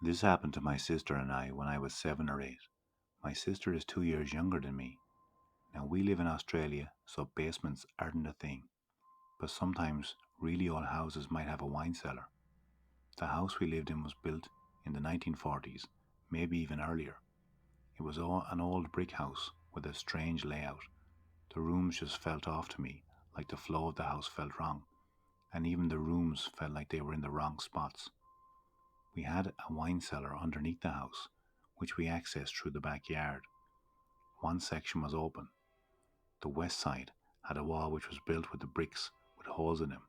This happened to my sister and I when I was 7 or 8. My sister is 2 years younger than me. Now we live in Australia, so basements aren't a thing, but sometimes really old houses might have a wine cellar. The house we lived in was built in the 1940s, maybe even earlier. It was an old brick house with a strange layout. The rooms just felt off to me, like the flow of the house felt wrong, and even the rooms felt like they were in the wrong spots. We had a wine cellar underneath the house, which we accessed through the backyard. One section was open. The west side had a wall which was built with the bricks with holes in them,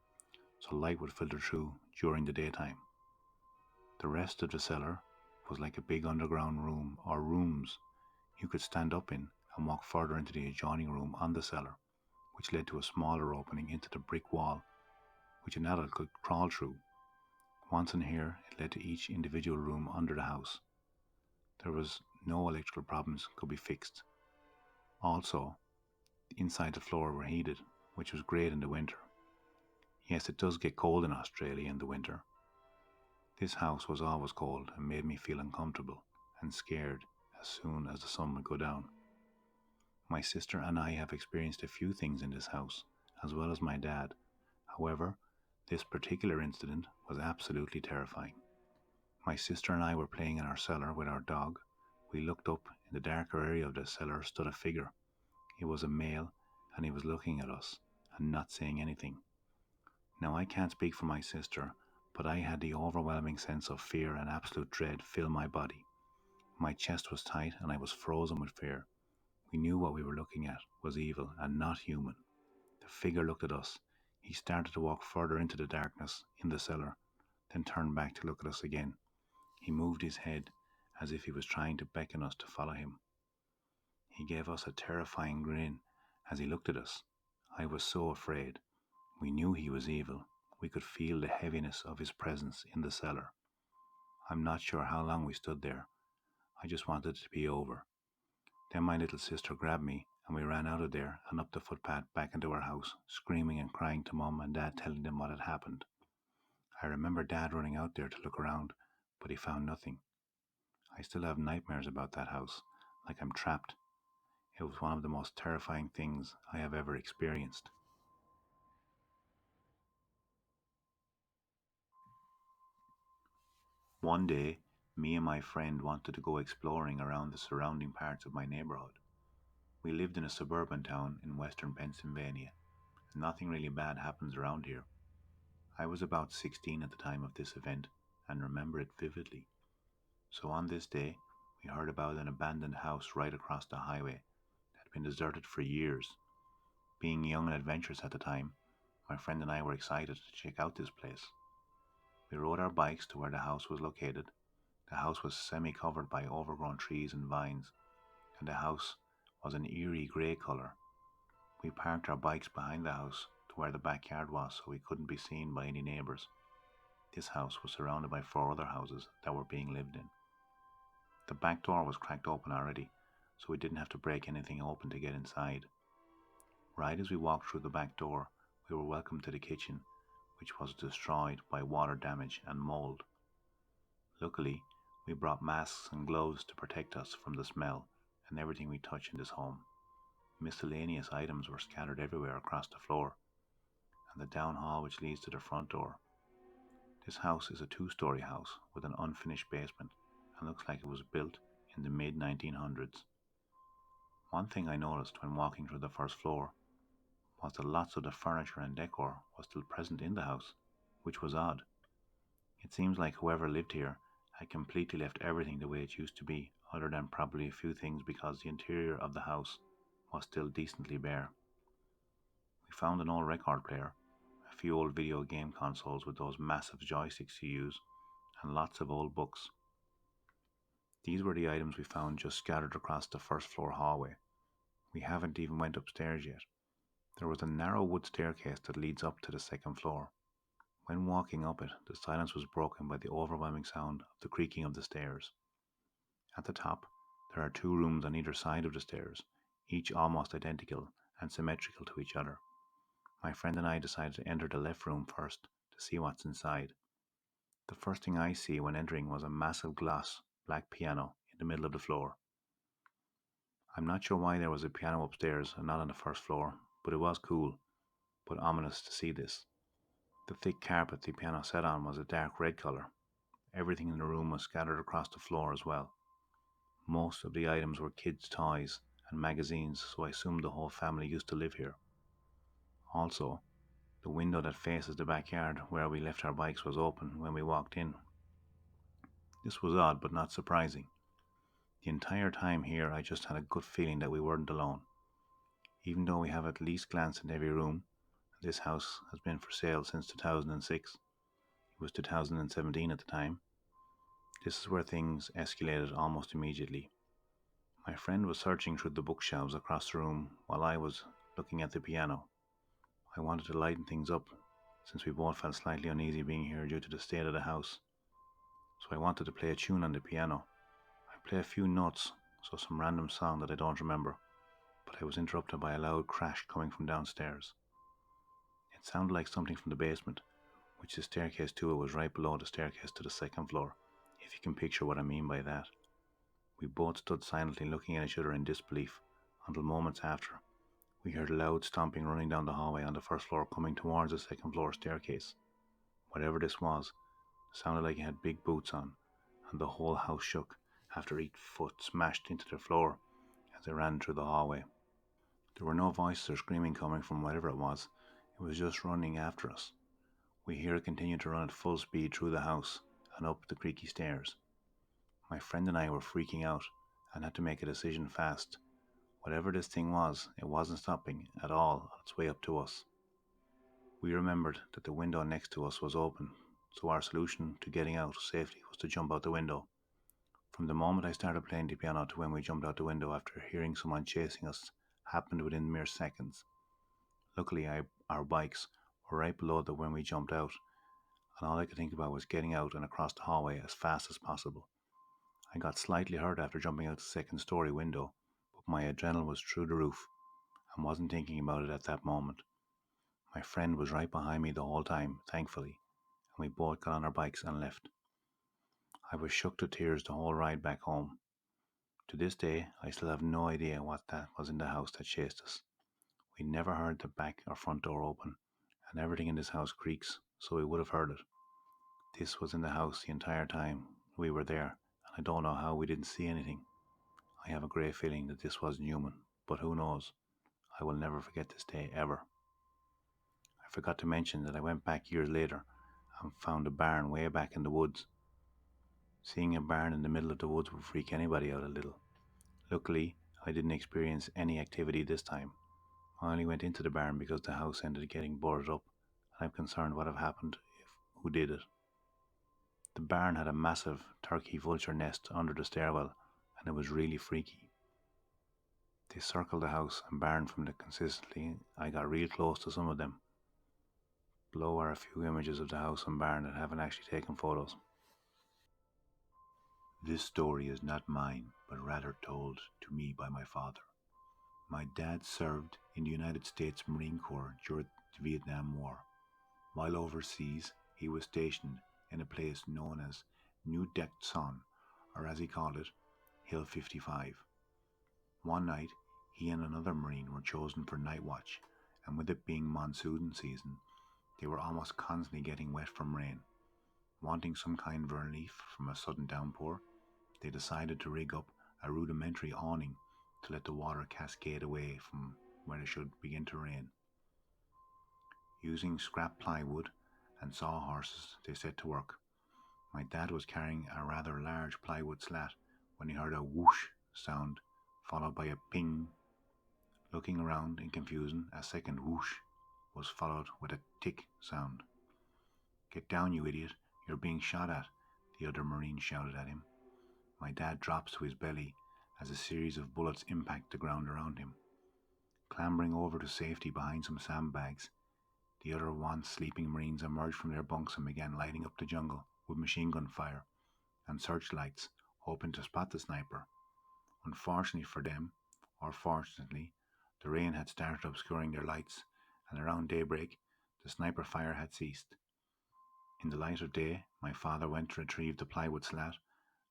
so light would filter through during the daytime. The rest of the cellar was like a big underground room or rooms you could stand up in and walk further into the adjoining room on the cellar, which led to a smaller opening into the brick wall which an adult could crawl through. Once in here, it led to each individual room under the house. There was no electrical problems could be fixed. Also, the inside the floor were heated, which was great in the winter. Yes, it does get cold in Australia in the winter. This house was always cold and made me feel uncomfortable and scared as soon as the sun would go down. My sister and I have experienced a few things in this house, as well as my dad. However, this particular incident was absolutely terrifying. My sister and I were playing in our cellar with our dog. We looked up. In the darker area of the cellar stood a figure. He was a male, and he was looking at us and not saying anything. Now, I can't speak for my sister, but I had the overwhelming sense of fear and absolute dread fill my body. My chest was tight and I was frozen with fear. We knew what we were looking at was evil and not human. The figure looked at us. He started to walk further into the darkness in the cellar, then turned back to look at us again. He moved his head as if he was trying to beckon us to follow him. He gave us a terrifying grin as he looked at us. I was so afraid. We knew he was evil. We could feel the heaviness of his presence in the cellar. I'm not sure how long we stood there. I just wanted it to be over. Then my little sister grabbed me and we ran out of there and up the footpath back into our house, screaming and crying to Mum and Dad, telling them what had happened. I remember Dad running out there to look around, but he found nothing. I still have nightmares about that house, like I'm trapped. It was one of the most terrifying things I have ever experienced. One day, me and my friend wanted to go exploring around the surrounding parts of my neighborhood. We lived in a suburban town in western Pennsylvania, and nothing really bad happens around here. I was about 16 at the time of this event and remember it vividly. So on this day, we heard about an abandoned house right across the highway that had been deserted for years. Being young and adventurous at the time, my friend and I were excited to check out this place. We rode our bikes to where the house was located. The house was semi-covered by overgrown trees and vines, and the house was an eerie grey colour. We parked our bikes behind the house to where the backyard was so we couldn't be seen by any neighbours. This house was surrounded by 4 other houses that were being lived in. The back door was cracked open already, so we didn't have to break anything open to get inside. Right as we walked through the back door, we were welcomed to the kitchen, which was destroyed by water damage and mould. Luckily, we brought masks and gloves to protect us from the smell and everything we touch in this home. Miscellaneous items were scattered everywhere across the floor, and the down hall which leads to the front door. This house is a 2 story house with an unfinished basement and looks like it was built in the mid 1900s. One thing I noticed when walking through the first floor was that lots of the furniture and decor was still present in the house, which was odd. It seems like whoever lived here had completely left everything the way it used to be, other than probably a few things because the interior of the house was still decently bare. We found an old record player, a few old video game consoles with those massive joysticks you use, and lots of old books. These were the items we found just scattered across the first floor hallway. We haven't even went upstairs yet. There was a narrow wood staircase that leads up to the second floor. When walking up it, the silence was broken by the overwhelming sound of the creaking of the stairs. At the top, there are 2 rooms on either side of the stairs, each almost identical and symmetrical to each other. My friend and I decided to enter the left room first to see what's inside. The first thing I see when entering was a massive glass black piano in the middle of the floor. I'm not sure why there was a piano upstairs and not on the first floor, but it was cool, but ominous to see this. The thick carpet the piano sat on was a dark red colour. Everything in the room was scattered across the floor as well. Most of the items were kids' toys and magazines, so I assumed the whole family used to live here. Also, the window that faces the backyard where we left our bikes was open when we walked in. This was odd but not surprising. The entire time here I just had a good feeling that we weren't alone. Even though we have at least glanced in every room, this house has been for sale since 2006. It was 2017 at the time. This is where things escalated almost immediately. My friend was searching through the bookshelves across the room while I was looking at the piano. I wanted to lighten things up since we both felt slightly uneasy being here due to the state of the house. So I wanted to play a tune on the piano. I play a few notes, so some random song that I don't remember, but I was interrupted by a loud crash coming from downstairs. It sounded like something from the basement, which the staircase to it was right below the staircase to the second floor, if you can picture what I mean by that. We both stood silently looking at each other in disbelief until moments after we heard loud stomping running down the hallway on the first floor coming towards the second floor staircase. Whatever this was, sounded like it had big boots on, and the whole house shook after each foot smashed into the floor as they ran through the hallway. There were no voices or screaming coming from whatever it was just running after us. We hear it continue to run at full speed through the house and up the creaky stairs. My friend and I were freaking out and had to make a decision fast. Whatever this thing was, it wasn't stopping at all on its way up to us. We remembered that the window next to us was open, so our solution to getting out safely was to jump out the window. From the moment I started playing the piano to when we jumped out the window after hearing someone chasing us happened within mere seconds. Luckily, our bikes were right below the when we jumped out, and all I could think about was getting out and across the hallway as fast as possible. I got slightly hurt after jumping out the second story window, but my adrenaline was through the roof and wasn't thinking about it at that moment. My friend was right behind me the whole time, thankfully, and we both got on our bikes and left. I was shook to tears the whole ride back home. To this day, I still have no idea what that was in the house that chased us. We never heard the back or front door open, and everything in this house creaks, so we would have heard it. This was in the house the entire time we were there, and I don't know how we didn't see anything. I have a great feeling that this wasn't human, but who knows? I will never forget this day ever. I forgot to mention that I went back years later and found a barn way back in the woods. Seeing a barn in the middle of the woods would freak anybody out a little. Luckily, I didn't experience any activity this time. I only went into the barn because the house ended up getting boarded up, and I'm concerned what have happened if who did it. The barn had a massive turkey vulture nest under the stairwell, and it was really freaky. They circled the house and barn from the consistently. I got real close to some of them. Below are a few images of the house and barn that haven't actually taken photos. This story is not mine, but rather told to me by my father. My dad served in the United States Marine Corps during the Vietnam War. While overseas, he was stationed in a place known as New Dec Son, or as he called it, Hill 55. One night, he and another Marine were chosen for night watch, and with it being monsoon season, they were almost constantly getting wet from rain. Wanting some kind of relief from a sudden downpour, they decided to rig up a rudimentary awning to let the water cascade away from where it should begin to rain. Using scrap plywood and sawhorses, they set to work. My dad was carrying a rather large plywood slat when he heard a whoosh sound, followed by a ping. Looking around in confusion, a second whoosh was followed with a tick sound. "Get down, you idiot, you're being shot at," the other Marine shouted at him. My dad drops to his belly as a series of bullets impact the ground around him. Clambering over to safety behind some sandbags, the other once sleeping Marines emerged from their bunks and began lighting up the jungle with machine gun fire and searchlights, hoping to spot the sniper. Unfortunately for them, or fortunately, the rain had started obscuring their lights, and around daybreak, the sniper fire had ceased. In the light of day, my father went to retrieve the plywood slat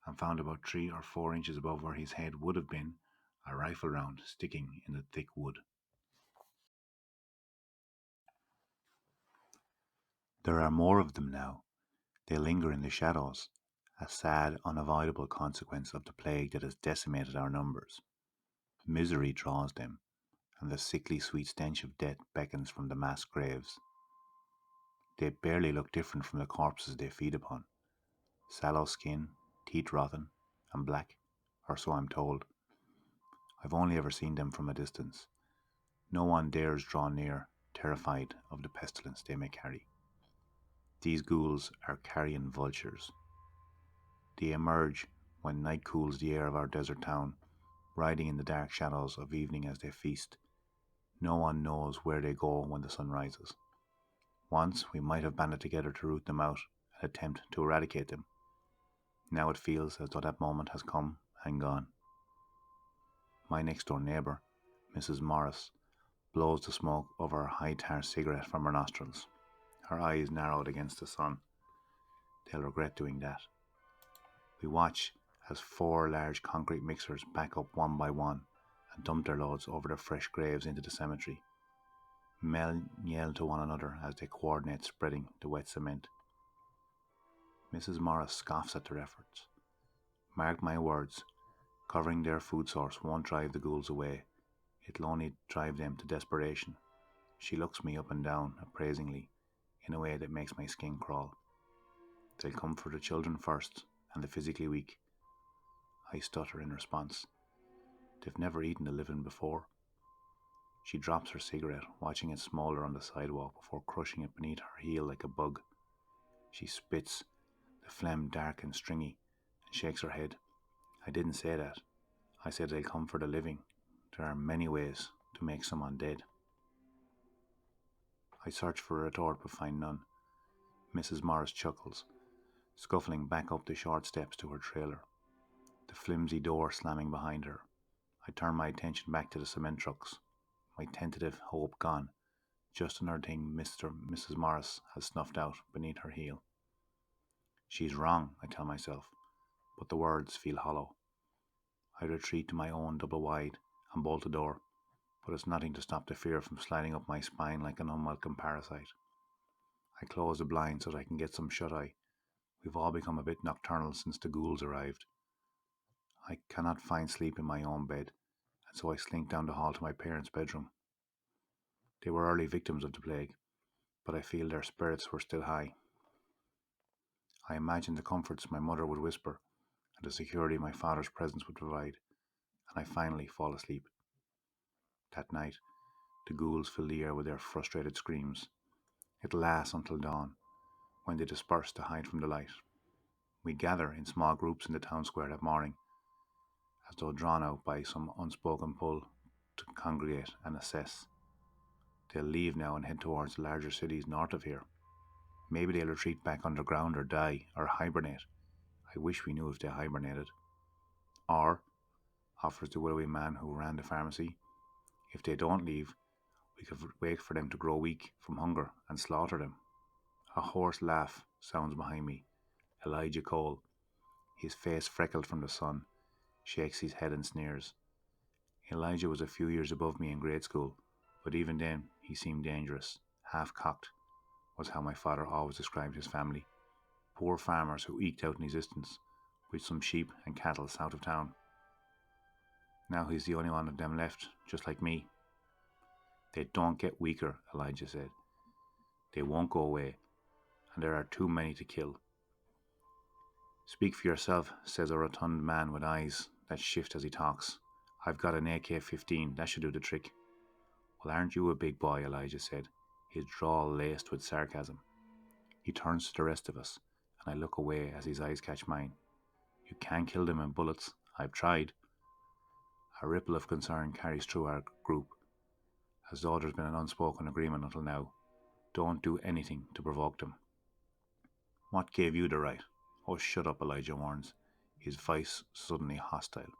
and found about 3 or 4 inches above where his head would have been a rifle round sticking in the thick wood. There are more of them now. They linger in the shadows, a sad, unavoidable consequence of the plague that has decimated our numbers. Misery draws them, and the sickly sweet stench of death beckons from the mass graves. They barely look different from the corpses they feed upon. Sallow skin, teeth rotten, and black, or so I'm told. I've only ever seen them from a distance. No one dares draw near, terrified of the pestilence they may carry. These ghouls are carrion vultures. They emerge when night cools the air of our desert town, riding in the dark shadows of evening as they feast. No one knows where they go when the sun rises. Once we might have banded together to root them out and attempt to eradicate them. Now it feels as though that moment has come and gone. My next door neighbour, Mrs. Morris, blows the smoke of her high tar cigarette from her nostrils. Her eyes narrowed against the sun. They'll regret doing that. We watch as 4 large concrete mixers back up one by one and dump their loads over the fresh graves into the cemetery. Men yell to one another as they coordinate spreading the wet cement. Mrs. Morris scoffs at their efforts. Mark my words, covering their food source won't drive the ghouls away. It'll only drive them to desperation. She looks me up and down appraisingly in a way that makes my skin crawl. They'll come for the children first and the physically weak. I stutter in response. They've never eaten a living before. She drops her cigarette, watching it smoulder on the sidewalk before crushing it beneath her heel like a bug. She spits, the phlegm dark and stringy, and shakes her head. I didn't say that. I said they'll come for the living. There are many ways to make someone dead. I search for a retort but find none. Mrs. Morris chuckles, scuffling back up the short steps to her trailer, the flimsy door slamming behind her. I turn my attention back to the cement trucks, my tentative hope gone, just another thing Mrs. Morris has snuffed out beneath her heel. She's wrong, I tell myself, but the words feel hollow. I retreat to my own double wide and bolt the door, but it's nothing to stop the fear from sliding up my spine like an unwelcome parasite. I close the blind so that I can get some shut-eye. We've all become a bit nocturnal since the ghouls arrived. I cannot find sleep in my own bed, and so I slink down the hall to my parents' bedroom. They were early victims of the plague, but I feel their spirits were still high. I imagine the comforts my mother would whisper, and the security my father's presence would provide, and I finally fall asleep. That night, the ghouls fill the air with their frustrated screams. It lasts until dawn, when they disperse to hide from the light. We gather in small groups in the town square that morning, as though drawn out by some unspoken pull to congregate and assess. They'll leave now and head towards the larger cities north of here. Maybe they'll retreat back underground or die or hibernate. I wish we knew if they hibernated. Or, offers the willowy man who ran the pharmacy, if they don't leave, we could wait for them to grow weak from hunger and slaughter them. A hoarse laugh sounds behind me. Elijah Cole, his face freckled from the sun, shakes his head and sneers. Elijah was a few years above me in grade school, but even then he seemed dangerous. Half-cocked was how my father always described his family. Poor farmers who eked out an existence with some sheep and cattle south of town. Now he's the only one of them left, just like me. They don't get weaker, Elijah said. They won't go away, and there are too many to kill. Speak for yourself, says a rotund man with eyes that shift as he talks. I've got an AK-15, that should do the trick. Well, aren't you a big boy, Elijah said, his drawl laced with sarcasm. He turns to the rest of us, and I look away as his eyes catch mine. You can't kill them in bullets. I've tried. A ripple of concern carries through our group, as though there's been an unspoken agreement until now. Don't do anything to provoke them. What gave you the right? Oh, shut up, Elijah warns, his voice suddenly hostile.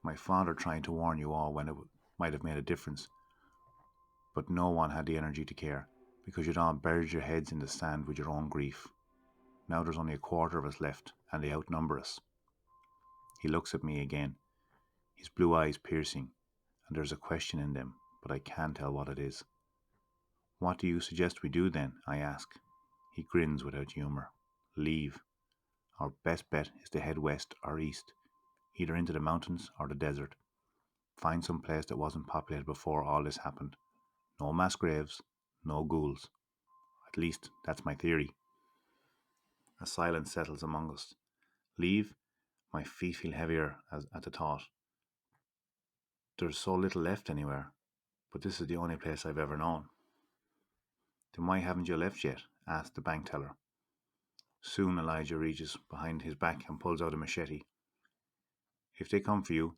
My father tried to warn you all when it might have made a difference, but no one had the energy to care, because you'd all buried your heads in the sand with your own grief. Now there's only a quarter of us left, and they outnumber us. He looks at me again, his blue eyes piercing, and there's a question in them, but I can't tell what it is. What do you suggest we do then? I ask. He grins without humour. Leave. Our best bet is to head west or east, either into the mountains or the desert. Find some place that wasn't populated before all this happened. No mass graves, no ghouls. At least, that's my theory. A silence settles among us. Leave? My feet feel heavier at the thought. There's so little left anywhere, but this is the only place I've ever known. Then why haven't you left yet? Asked the bank teller. Soon Elijah reaches behind his back and pulls out a machete. If they come for you,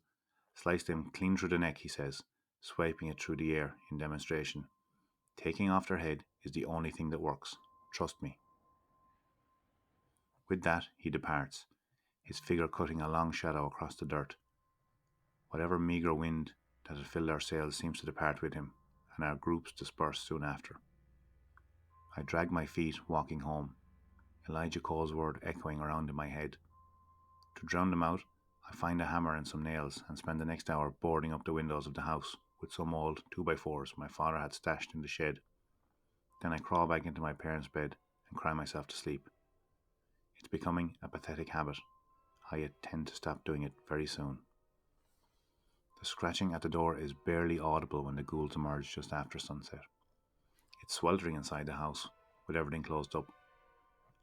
slice them clean through the neck, he says, swiping it through the air in demonstration. Taking off their head is the only thing that works. Trust me. With that, he departs, his figure cutting a long shadow across the dirt. Whatever meagre wind that had filled our sails seems to depart with him, and our groups disperse soon after. I drag my feet, walking home, Elijah Cole's word echoing around in my head. To drown them out, I find a hammer and some nails and spend the next hour boarding up the windows of the house with some old 2x4s my father had stashed in the shed. Then I crawl back into my parents' bed and cry myself to sleep. It's becoming a pathetic habit. I intend to stop doing it very soon. The scratching at the door is barely audible when the ghouls emerge just after sunset. It's sweltering inside the house, with everything closed up,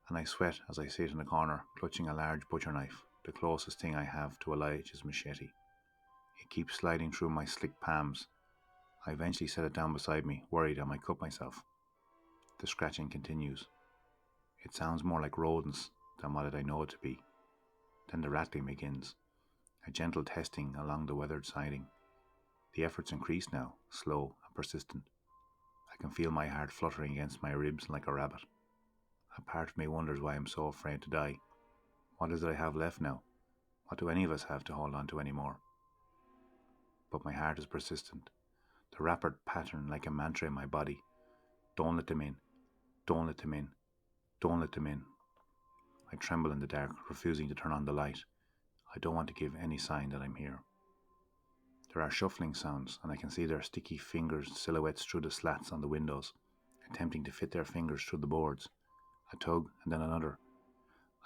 and I sweat as I sit in the corner, clutching a large butcher knife, the closest thing I have to Elijah's machete. It keeps sliding through my slick palms. I eventually set it down beside me, worried I might cut myself. The scratching continues. It sounds more like rodents than what I know it to be. Then the rattling begins, a gentle testing along the weathered siding. The efforts increase now, slow and persistent. I can feel my heart fluttering against my ribs like a rabbit. A part of me wonders why I'm so afraid to die. What is it I have left now? What do any of us have to hold on to anymore? But my heart is persistent. The rapid pattern like a mantra in my body. Don't let them in. Don't let them in. Don't let them in. I tremble in the dark, refusing to turn on the light. I don't want to give any sign that I'm here. There are shuffling sounds, and I can see their sticky fingers silhouettes through the slats on the windows, attempting to fit their fingers through the boards. A tug, and then another.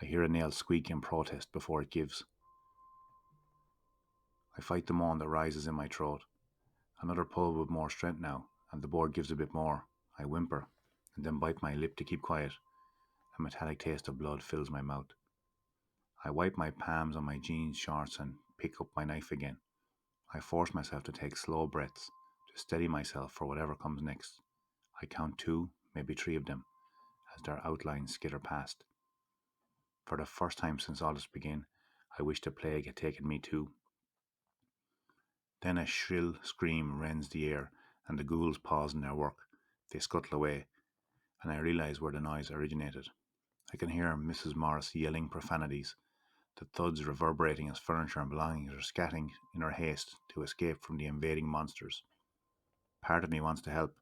I hear a nail squeak in protest before it gives. I fight the moan that rises in my throat. Another pull with more strength now, and the board gives a bit more. I whimper, and then bite my lip to keep quiet. A metallic taste of blood fills my mouth. I wipe my palms on my jeans shorts and pick up my knife again. I force myself to take slow breaths, to steady myself for whatever comes next. I count 2, maybe 3 of them, as their outlines skitter past. For the first time since all this began, I wish the plague had taken me too. Then a shrill scream rends the air, and the ghouls pause in their work. They scuttle away, and I realise where the noise originated. I can hear Mrs. Morris yelling profanities, the thuds reverberating as furniture and belongings are scattering in her haste to escape from the invading monsters. Part of me wants to help,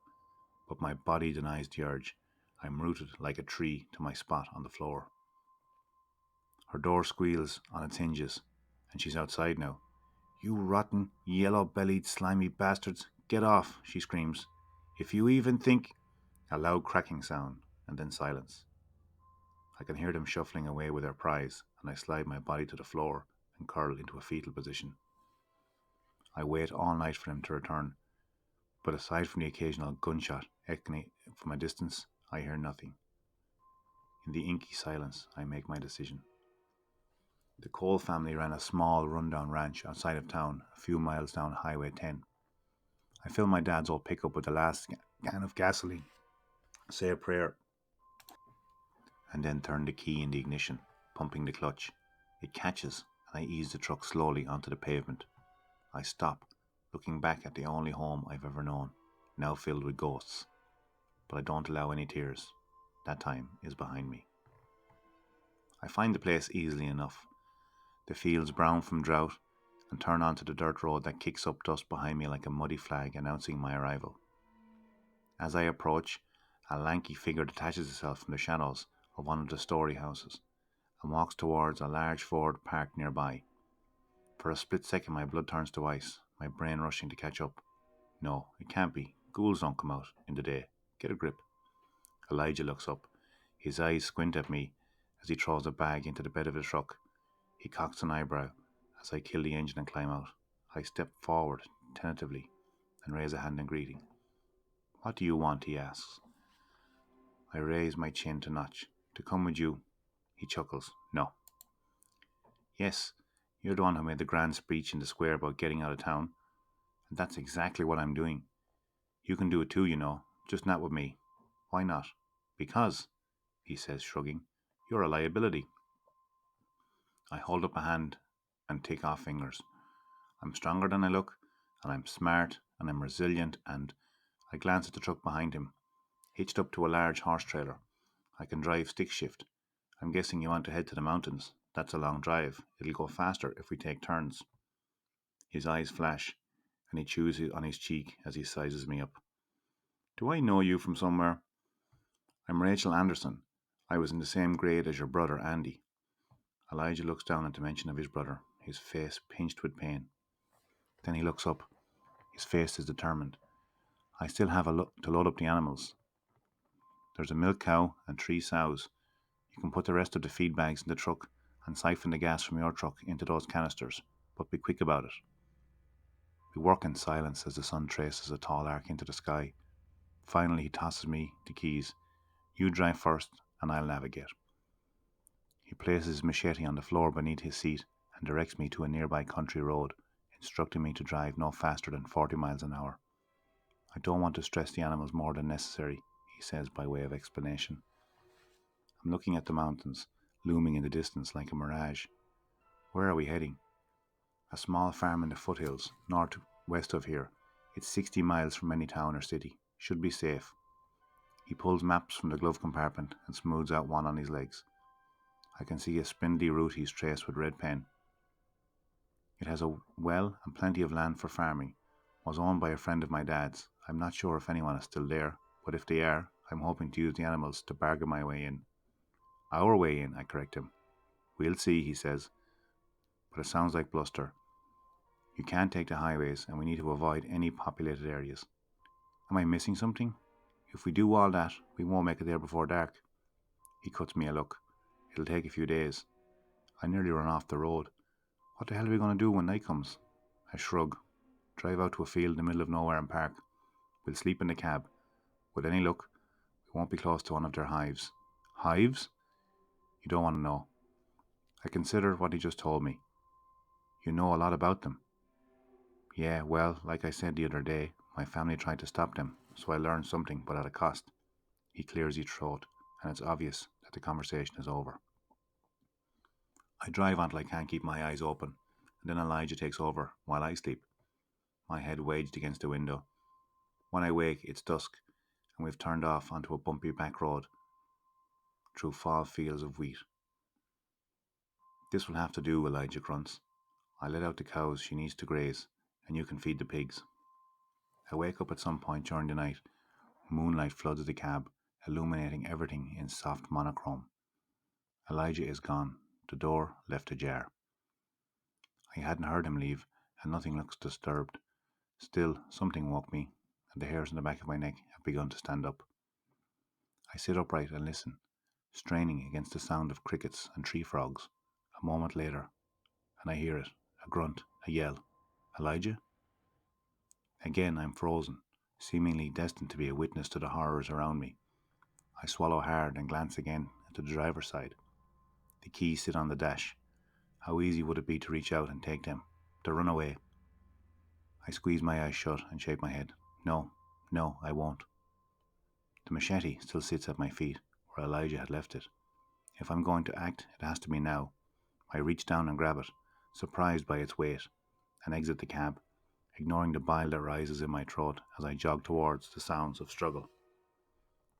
but my body denies the urge. I'm rooted like a tree to my spot on the floor. Her door squeals on its hinges, and she's outside now. "You rotten, yellow-bellied, slimy bastards, get off," she screams. "If you even think—" A loud cracking sound, and then silence. I can hear them shuffling away with their prize, and I slide my body to the floor and curl into a fetal position. I wait all night for them to return, but aside from the occasional gunshot echoing from a distance, I hear nothing. In the inky silence, I make my decision. The Cole family ran a small, rundown ranch outside of town, a few miles down Highway 10. I fill my dad's old pickup with the last can of gasoline, say a prayer, and then turn the key in the ignition, pumping the clutch. It catches, and I ease the truck slowly onto the pavement. I stop, looking back at the only home I've ever known, now filled with ghosts. But I don't allow any tears. That time is behind me. I find the place easily enough. The fields brown from drought, and turn onto the dirt road that kicks up dust behind me like a muddy flag announcing my arrival. As I approach, A lanky figure detaches itself from the shadows of one of the story houses and walks towards a large Ford parked nearby. For a split second, my blood turns to ice, my brain rushing to catch up. No, it can't be. Ghouls don't come out in the day. Get a grip. Elijah looks up. His eyes squint at me as he throws a bag into the bed of the truck. He cocks an eyebrow as I kill the engine and climb out. I step forward, tentatively, and raise a hand in greeting. What do you want? He asks. I raise my chin to notch. To come with you. He chuckles. No. Yes, you're the one who made the grand speech in the square about getting out of town. And that's exactly what I'm doing. You can do it too, you know, just not with me. Why not? Because, he says, shrugging, you're a liability. I hold up a hand and take off fingers. I'm stronger than I look, and I'm smart, and I'm resilient, and I glance at the truck behind him, hitched up to a large horse trailer. I can drive stick shift. I'm guessing you want to head to the mountains. That's a long drive. It'll go faster if we take turns. His eyes flash, and he chews on his cheek as he sizes me up. Do I know you from somewhere? I'm Rachel Anderson. I was in the same grade as your brother, Andy. Elijah looks down at the mention of his brother, his face pinched with pain. Then he looks up. His face is determined. I still have to load up the animals. There's a milk cow and 3 sows. You can put the rest of the feed bags in the truck and siphon the gas from your truck into those canisters, but be quick about it. We work in silence as the sun traces a tall arc into the sky. Finally, he tosses me the keys. You drive first, and I'll navigate. He places his machete on the floor beneath his seat and directs me to a nearby country road, instructing me to drive no faster than 40 miles an hour. I don't want to stress the animals more than necessary, he says by way of explanation. I'm looking at the mountains, looming in the distance like a mirage. Where are we heading? A small farm in the foothills, northwest of here. It's 60 miles from any town or city. Should be safe. He pulls maps from the glove compartment and smooths out one on his legs. I can see a spindly route he's traced with red pen. It has a well and plenty of land for farming. Was owned by a friend of my dad's. I'm not sure if anyone is still there, but if they are, I'm hoping to use the animals to bargain my way in. Our way in, I correct him. We'll see, he says, but it sounds like bluster. You can't take the highways, and we need to avoid any populated areas. Am I missing something? If we do all that, we won't make it there before dark. He cuts me a look. It'll take a few days. I nearly run off the road. What the hell are we going to do when night comes? I shrug. Drive out to a field in the middle of nowhere and park. We'll sleep in the cab. With any luck, we won't be close to one of their hives. Hives? You don't want to know. I consider what he just told me. You know a lot about them. Yeah, well, like I said the other day, my family tried to stop them, so I learned something, but at a cost. He clears his throat, and it's obvious that the conversation is over. I drive until I can't keep my eyes open, and then Elijah takes over while I sleep, my head wedged against the window. When I wake, it's dusk, and we've turned off onto a bumpy back road through fall fields of wheat. This will have to do, Elijah grunts. I let out the cows she needs to graze, and you can feed the pigs. I wake up at some point during the night. Moonlight floods the cab, illuminating everything in soft monochrome. Elijah is gone, the door left ajar. I hadn't heard him leave, and nothing looks disturbed. Still, something woke me, and the hairs on the back of my neck have begun to stand up. I sit upright and listen, straining against the sound of crickets and tree frogs. A moment later, and I hear it, a grunt, a yell. Elijah? Again I'm frozen, seemingly destined to be a witness to the horrors around me. I swallow hard and glance again to the driver's side. The keys sit on the dash. How easy would it be to reach out and take them, to run away? I squeeze my eyes shut and shake my head. No, I won't. The machete still sits at my feet, where Elijah had left it. If I'm going to act, it has to be now. I reach down and grab it, surprised by its weight, and exit the cab, ignoring the bile that rises in my throat as I jog towards the sounds of struggle.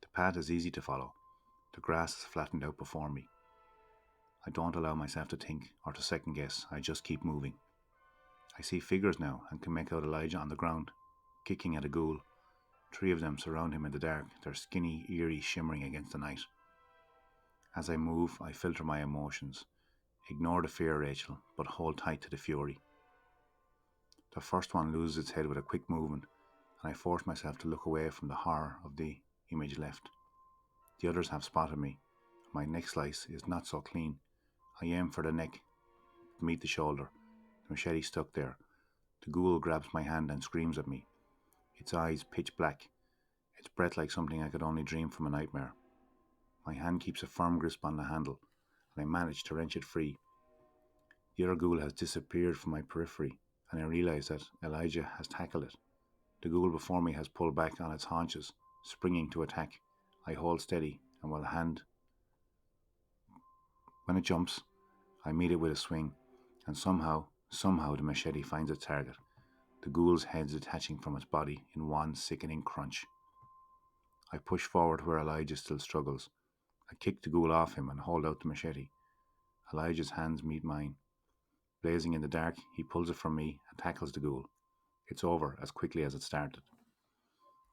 The path is easy to follow. The grass is flattened out before me. I don't allow myself to think or to second guess. I just keep moving. I see figures now and can make out Elijah on the ground, kicking at a ghoul. Three of them surround him in the dark, their skinny, eerie shimmering against the night. As I move, I filter my emotions. Ignore the fear, Rachel, but hold tight to the fury. The first one loses its head with a quick movement, and I force myself to look away from the horror of the image left. The others have spotted me. My neck slice is not so clean. I aim for the neck, meet the shoulder. The machete stuck there. The ghoul grabs my hand and screams at me. Its eyes pitch black, its breath like something I could only dream from a nightmare. My hand keeps a firm grip on the handle, and I manage to wrench it free. The other ghoul has disappeared from my periphery, and I realize that Elijah has tackled it. The ghoul before me has pulled back on its haunches, springing to attack. I hold steady, and when it jumps, I meet it with a swing, and somehow the machete finds its target. The ghoul's head detaching from its body in one sickening crunch. I push forward where Elijah still struggles. I kick the ghoul off him and hold out the machete. Elijah's hands meet mine. Blazing in the dark, he pulls it from me and tackles the ghoul. It's over as quickly as it started.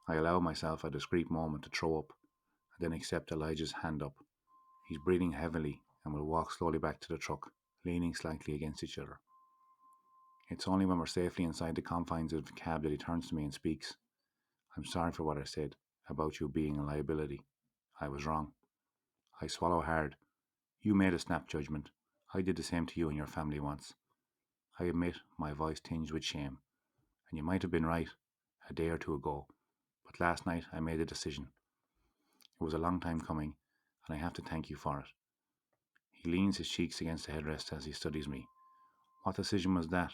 I allow myself a discreet moment to throw up, and then accept Elijah's hand up. He's breathing heavily and will walk slowly back to the truck, leaning slightly against each other. It's only when we're safely inside the confines of the cab that he turns to me and speaks. I'm sorry for what I said about you being a liability. I was wrong. I swallow hard. You made a snap judgment. I did the same to you and your family once. I admit, my voice tinged with shame. And you might have been right a day or two ago, but last night I made a decision. It was a long time coming, and I have to thank you for it. He leans his cheeks against the headrest as he studies me. What decision was that?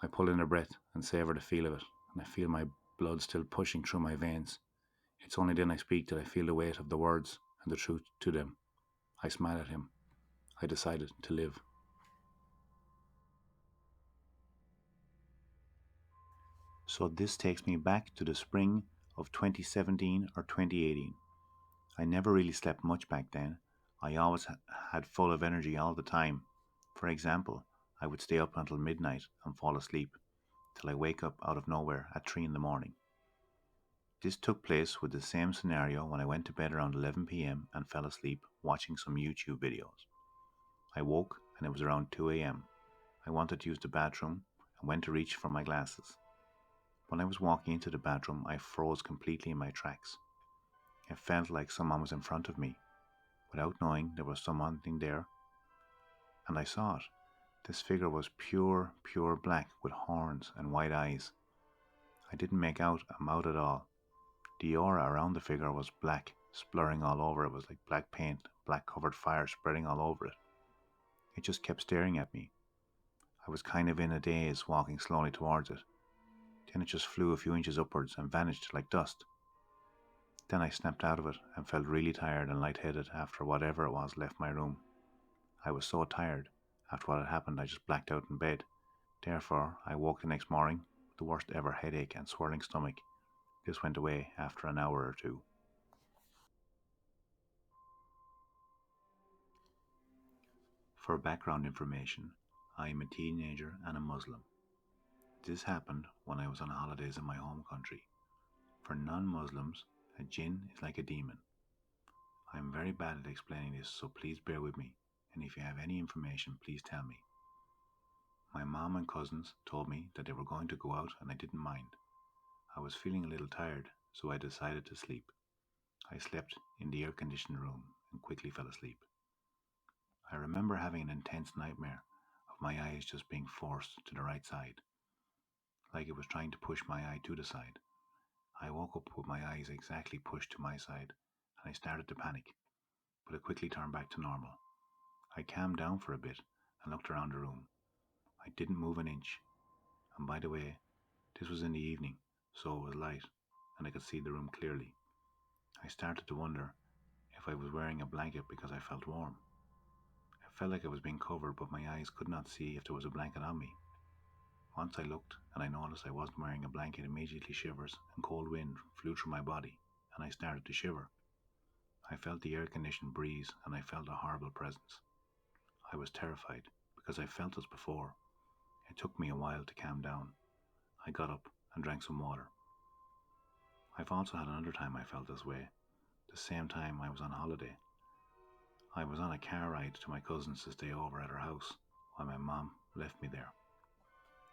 I pull in a breath and savour the feel of it, and I feel my blood still pushing through my veins. It's only then I speak that I feel the weight of the words and the truth to them. I smile at him. I decided to live. So this takes me back to the spring of 2017 or 2018. I never really slept much back then. I always had full of energy all the time. For example, I would stay up until midnight and fall asleep till I wake up out of nowhere at 3 in the morning. This took place with the same scenario when I went to bed around 11 p.m. and fell asleep watching some YouTube videos. I woke and it was around 2 a.m. I wanted to use the bathroom and went to reach for my glasses. When I was walking into the bathroom, I froze completely in my tracks. It felt like someone was in front of me. Without knowing there was someone there, and I saw it. This figure was pure black with horns and white eyes. I didn't make out a mouth at all. The aura around the figure was black, splurring all over. It was like black paint, black covered fire spreading all over it. It just kept staring at me. I was kind of in a daze, walking slowly towards it. Then it just flew a few inches upwards and vanished like dust. Then I snapped out of it and felt really tired and lightheaded after whatever it was left my room. I was so tired. After what had happened, I just blacked out in bed. Therefore, I woke the next morning with the worst ever headache and swirling stomach. This went away after an hour or two. For background information, I am a teenager and a Muslim. This happened when I was on holidays in my home country. For non-Muslims, a jinn is like a demon. I am very bad at explaining this, so please bear with me, and if you have any information, please tell me. My mom and cousins told me that they were going to go out and I didn't mind. I was feeling a little tired, so I decided to sleep. I slept in the air-conditioned room and quickly fell asleep. I remember having an intense nightmare of my eyes just being forced to the right side, like it was trying to push my eye to the side. I woke up with my eyes exactly pushed to my side, and I started to panic, but it quickly turned back to normal. I calmed down for a bit and looked around the room. I didn't move an inch, and by the way, this was in the evening, so it was light, and I could see the room clearly. I started to wonder if I was wearing a blanket because I felt warm. I felt like I was being covered, but my eyes could not see if there was a blanket on me. Once I looked and I noticed I wasn't wearing a blanket, immediately shivers and cold wind flew through my body, and I started to shiver. I felt the air-conditioned breeze and I felt a horrible presence. I was terrified because I felt this before. It took me a while to calm down. I got up and drank some water. I've also had another time I felt this way. The same time I was on holiday. I was on a car ride to my cousin's to stay over at her house while my mom left me there.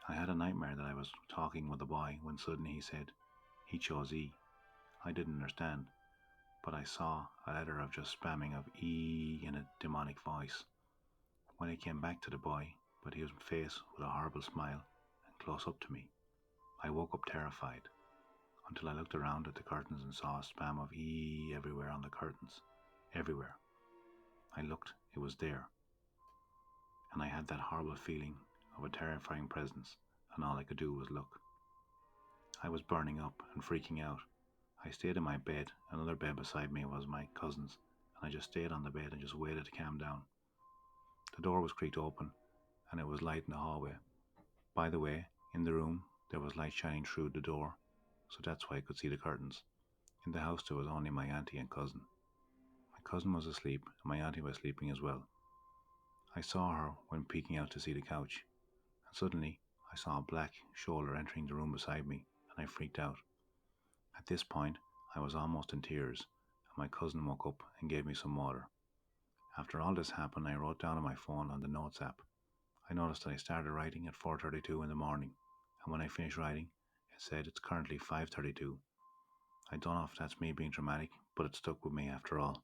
I had a nightmare that I was talking with a boy when suddenly he said he chose E. I didn't understand, but I saw a letter of just spamming of E in a demonic voice. When I came back to the boy, but he was face with a horrible smile and close up to me, I woke up terrified until I looked around at the curtains and saw a spam of E everywhere on the curtains. Everywhere. I looked, it was there, and I had that horrible feeling of a terrifying presence, and all I could do was look. I was burning up and freaking out. I stayed in my bed. Another bed beside me was my cousin's, and I just stayed on the bed and just waited to calm down. The door was creaked open, and it was light in the hallway. By the way, in the room, there was light shining through the door, so that's why I could see the curtains. In the house, there was only my auntie and cousin. My cousin was asleep, and my auntie was sleeping as well. I saw her when peeking out to see the couch, and suddenly I saw a black shoulder entering the room beside me, and I freaked out. At this point, I was almost in tears, and my cousin woke up and gave me some water. After all this happened, I wrote down on my phone on the Notes app. I noticed that I started writing at 4:32 in the morning, and when I finished writing, it said it's currently 5:32. I don't know if that's me being dramatic, but it stuck with me after all.